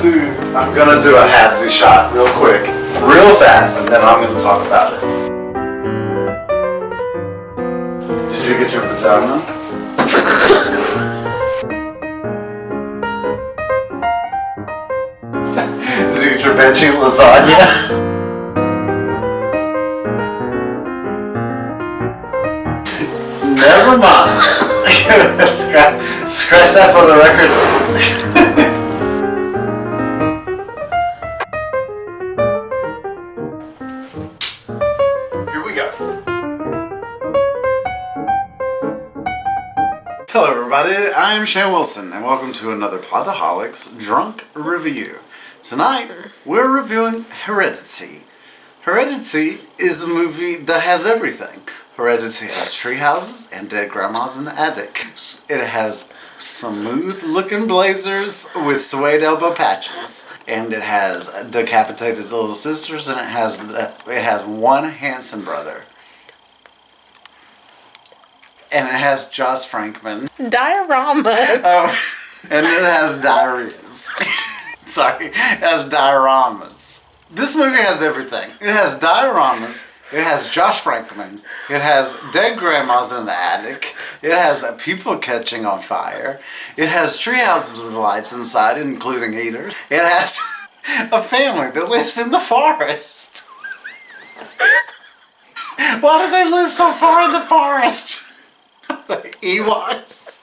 gonna do a halfsy shot real quick, real fast, and then I'm gonna talk about it. Did you get your vagina? Did you get your veggie lasagna? Never mind. Scratch that for the record. Here we go. Hello everybody, I am Shane Wilson and welcome to another Plotaholics Drunk Review. Tonight, we're reviewing Hereditary. Hereditary is a movie that has everything. Hereditary has tree houses and dead grandmas in the attic. It has smooth looking blazers with suede elbow patches. And it has decapitated little sisters, and it has one handsome brother. And it has Josh Frankman. Diorama. Oh, and it has diaries. Sorry, it has dioramas. This movie has everything. It has dioramas. It has Josh Frankman. It has dead grandmas in the attic. It has people catching on fire. It has tree houses with lights inside, including heaters. It has a family that lives in the forest. Why do they live so far in the forest? The Ewoks.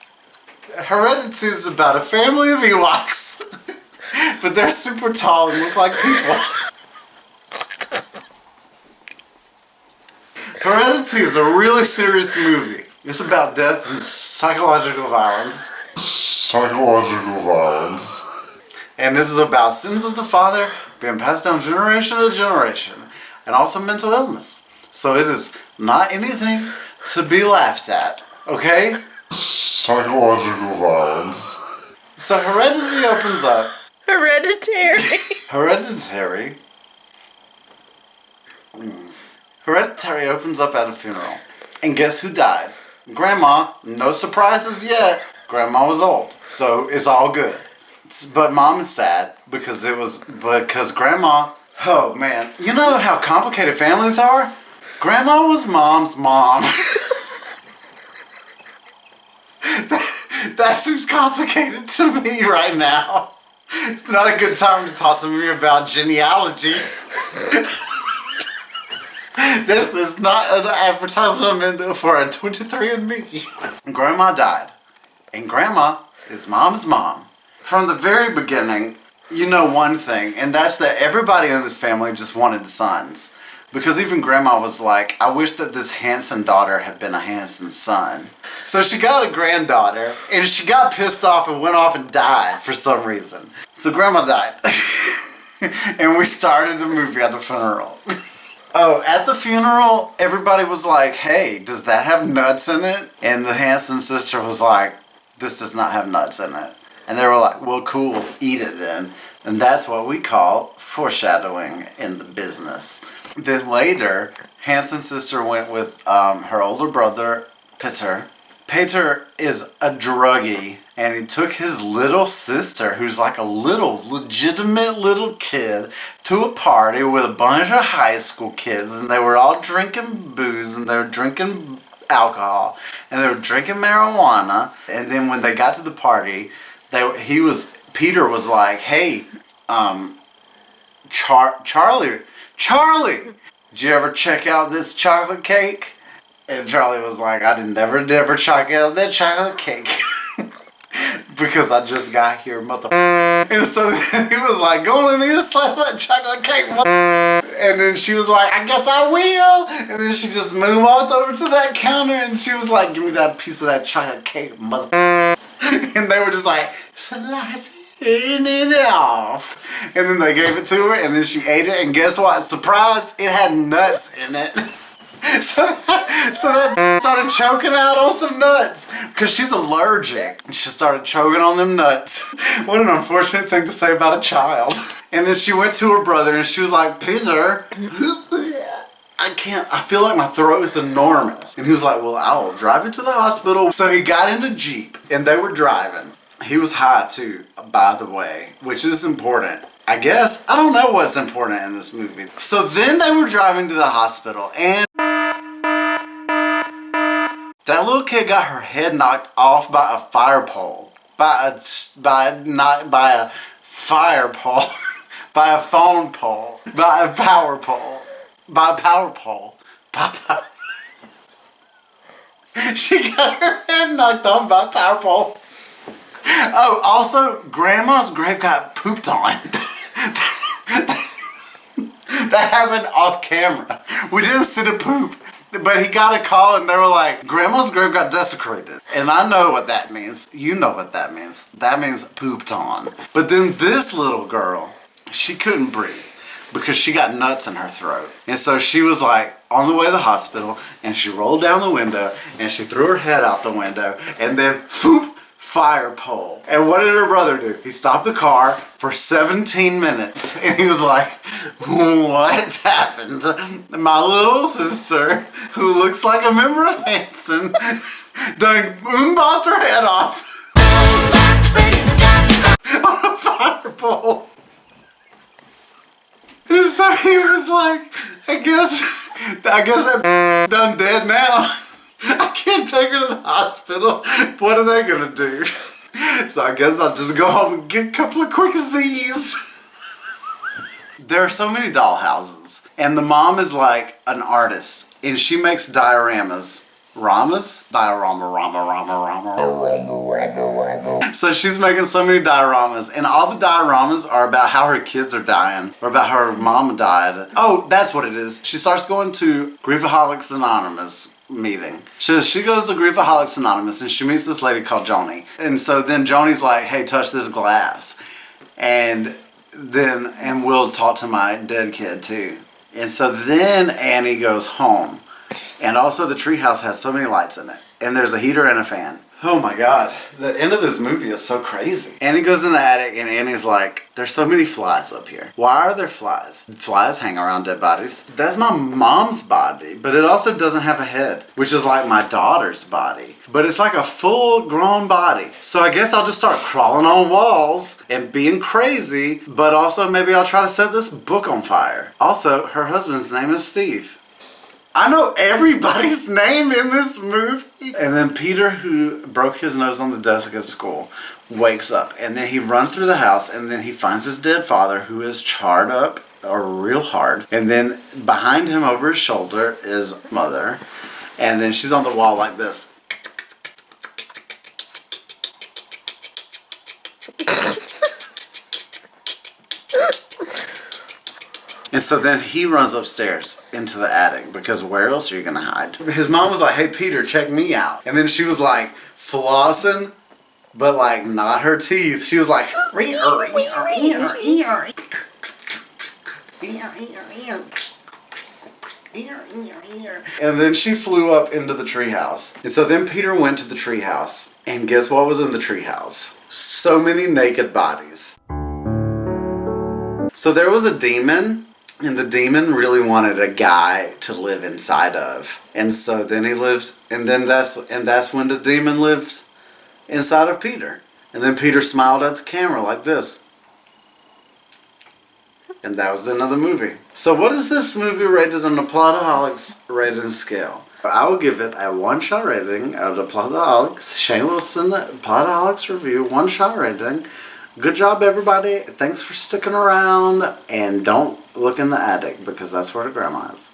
Hereditary is about a family of Ewoks, but they're super tall and look like people. Hereditary is a really serious movie. It's about death and psychological violence. And this is about sins of the father being passed down generation to generation. And also mental illness. So it is not anything to be laughed at. Okay? Psychological violence. So Hereditary opens up. Hereditary. Hereditary opens up at a funeral. And guess who died? Grandma. No surprises yet. Grandma was old. So it's all good. But mom is sad because grandma, oh man, you know how complicated families are? Grandma was mom's mom. That seems complicated to me right now. It's not a good time to talk to me about genealogy. This is not an advertisement for a 23andMe. Grandma died. And grandma is mom's mom. From the very beginning, you know one thing, and that's that everybody in this family just wanted sons. Because even grandma was like, I wish that this handsome daughter had been a handsome son. So she got a granddaughter, and she got pissed off and went off and died for some reason. So grandma died. And we started the movie at the funeral. Oh, at the funeral, everybody was like, hey, does that have nuts in it? And the handsome sister was like, this does not have nuts in it. And they were like, well, cool, eat it then. And that's what we call foreshadowing in the business. Then later, Hanson's sister went with her older brother, Peter. Peter is a druggie, and he took his little sister, who's like a legitimate little kid, to a party with a bunch of high school kids, and they were all drinking booze, and they were drinking alcohol, and they were drinking marijuana. And then when they got to the party, Peter was like, hey, Charlie, did you ever check out this chocolate cake? And Charlie was like, I never check out that chocolate cake. Because I just got here, motherfucker. And so he was like, go on and eat a slice of that chocolate cake, motherfucker. And then she was like, I guess I will. And then she just walked over to that counter and she was like, give me that piece of that chocolate cake, motherfucker. And they were just like, slice it off. And then they gave it to her, and then she ate it, and guess what? Surprise, it had nuts in it. So that started choking out on some nuts. Because she's allergic. She started choking on them nuts. What an unfortunate thing to say about a child. And then she went to her brother, and she was like, Peter, I feel like my throat is enormous. And he was like, well, I will drive you to the hospital. So he got in a Jeep, and they were driving. He was high too, by the way, which is important. I guess. I don't know what's important in this movie. So then they were driving to the hospital and that little kid got her head knocked off by a fire pole. By a fire pole. By a phone pole. By a power pole. By a power pole. She got her head knocked off by a power pole. Oh, also, Grandma's grave got pooped on. That happened off camera. We didn't see the poop, but he got a call and they were like, Grandma's grave got desecrated. And I know what that means. You know what that means. That means pooped on. But then this little girl, she couldn't breathe because she got nuts in her throat. And so she was like on the way to the hospital and she rolled down the window and she threw her head out the window and then whoop, fire pole. And what did her brother do? He stopped the car for 17 minutes and he was like, what happened? My little sister, who looks like a member of Hanson, done bopped her head off on a fire pole. And so he was like, I guess that done dead now. I can't take her to the hospital. What are they gonna do? So I guess I'll just go home and get a couple of quick Z's. There are so many doll houses. And the mom is like an artist. And she makes dioramas. Ramas? Diorama. So she's making so many dioramas. And all the dioramas are about how her kids are dying. Or about how her mom died. Oh, that's what it is. She starts going to Griefaholics Anonymous meeting. She goes to Griefaholics Anonymous and she meets this lady called Joni. And so then Joni's like, hey, touch this glass. And we'll talk to my dead kid too. And so then Annie goes home. And also the treehouse has so many lights in it. And there's a heater and a fan. Oh my God. The end of this movie is so crazy. Annie goes in the attic and Annie's like, there's so many flies up here. Why are there flies? Flies hang around dead bodies. That's my mom's body, but it also doesn't have a head, which is like my daughter's body. But it's like a full-grown body. So I guess I'll just start crawling on walls and being crazy, but also maybe I'll try to set this book on fire. Also, her husband's name is Steve. I know everybody's name in this movie. And then Peter, who broke his nose on the desk at school, wakes up. And then he runs through the house and then he finds his dead father, who is charred up or real hard. And then behind him over his shoulder is mother. And then she's on the wall like this. And so then he runs upstairs into the attic because where else are you going to hide? His mom was like, hey, Peter, check me out. And then she was like flossing, but like not her teeth. She was like, and then she flew up into the treehouse. And so then Peter went to the treehouse. And guess what was in the treehouse? So many naked bodies. So there was a demon. And the demon really wanted a guy to live inside of. And so then he lived, and that's when the demon lived inside of Peter. And then Peter smiled at the camera like this. And that was the end of the movie. So what is this movie rated on the Plotaholics rating scale? I will give it a 1-shot rating out of the Plotaholics. Shane Wilson, Plotaholics review, 1-shot rating. Good job, everybody. Thanks for sticking around. And don't look in the attic because that's where the grandma is.